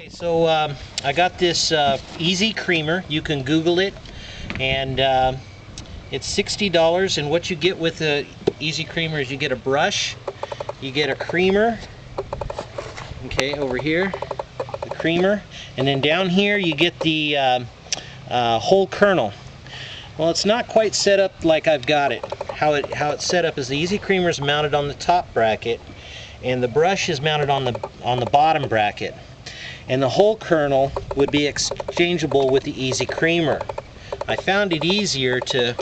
Okay, so I got this easy creamer. You can Google it, and it's $60. And what you get with the easy creamer is you get a brush, you get a creamer. Okay, over here, the creamer, and then down here you get the whole kernel. Well, it's not quite set up like I've got it. How it's set up is the easy creamer is mounted on the top bracket, and the brush is mounted on the bottom bracket. And the whole kernel would be exchangeable with the easy creamer. I found it easier to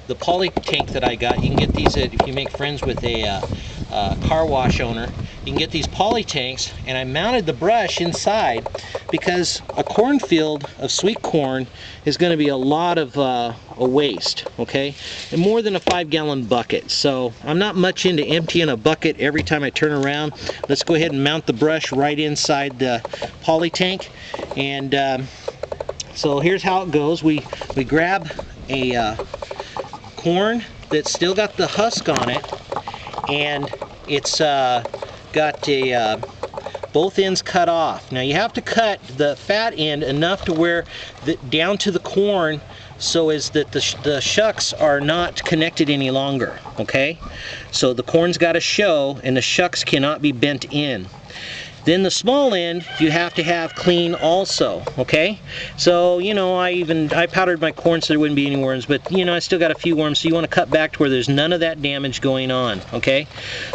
the poly tank that I got. You can get these if you make friends with a car wash owner. You can get these poly tanks, and I mounted the brush inside because a cornfield of sweet corn is going to be a lot of a waste, okay? And more than a 5-gallon bucket. So I'm not much into emptying a bucket every time I turn around. Let's go ahead and mount the brush right inside the poly tank. And so here's how it goes. We grab a corn that's still got the husk on it, and it's got a both ends cut off. Now you have to cut the fat end enough to where down to the corn, so as that the shucks are not connected any longer, okay? So the corn's got to show, and the shucks cannot be bent in. Then the small end you have to have clean also, okay? So, you know, I powdered my corn so there wouldn't be any worms, but you know, I still got a few worms, so you want to cut back to where there's none of that damage going on, okay?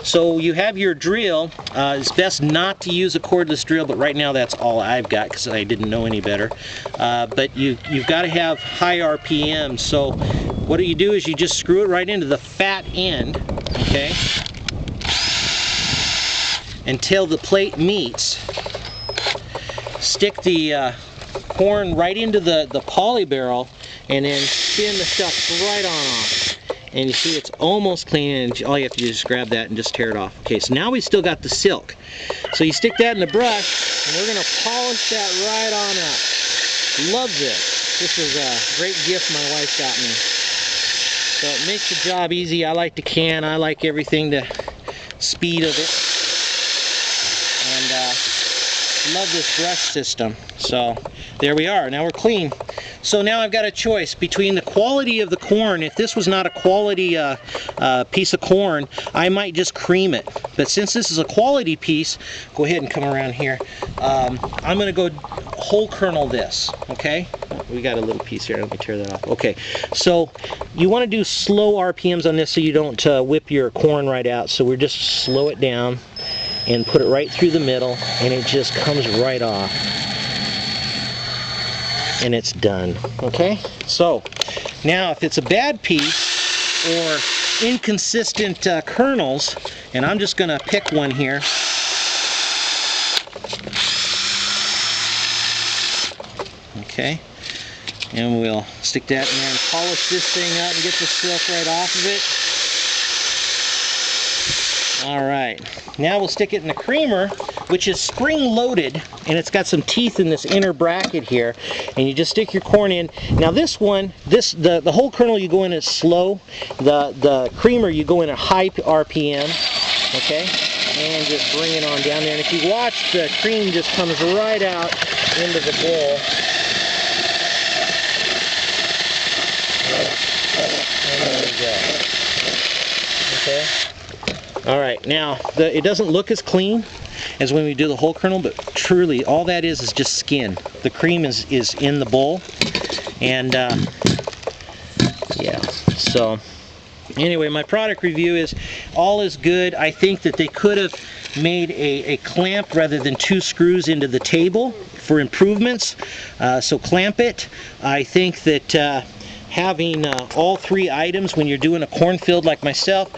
So you have your drill. It's best not to use a cordless drill, but right now that's all I've got because I didn't know any better. But you've got to have high RPM, so what do you do is you just screw it right into the fat end, okay? Until the plate meets. Stick the corn right into the poly barrel, and then spin the shucks right on off. And you see it's almost clean, and all you have to do is grab that and just tear it off. Okay, so now we still got the silk. So you stick that in the brush, and we're going to polish that right on up. Love this. This is a great gift my wife got me. So it makes the job easy. I like to can. I like everything, the speed of it. And love this brush system. So there we are. Now we're clean. So now I've got a choice between the quality of the corn. If this was not a quality piece of corn, I might just cream it. But since this is a quality piece, go ahead and come around here. I'm going to go whole kernel this. Okay? We got a little piece here. Let me tear that off. Okay. So you want to do slow RPMs on this so you don't whip your corn right out. So we're just slow it down and put it right through the middle, and it just comes right off, and it's done. Okay, so now if it's a bad piece or inconsistent kernels, and I'm just gonna pick one here. Okay, and we'll stick that in there and polish this thing up and get the silk right off of it. Alright, now we'll stick it in the creamer, which is spring-loaded, and it's got some teeth in this inner bracket here, and you just stick your corn in. Now this one, the whole kernel you go in at slow, the creamer you go in at high RPM, okay, and just bring it on down there. And if you watch, the cream just comes right out into the bowl. And there we go. Okay. Alright, now it doesn't look as clean as when we do the whole kernel, but truly all that is just skin. The cream is in the bowl, and yeah, so anyway, my product review is all is good. I think that they could have made a clamp rather than 2 screws into the table for improvements, so clamp it. I think that having all 3 items when you're doing a cornfield like myself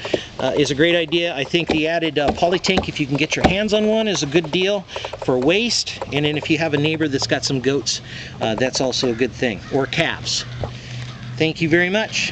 is a great idea. I think the added poly tank, if you can get your hands on one, is a good deal for waste. And then if you have a neighbor that's got some goats, that's also a good thing, or calves. Thank you very much.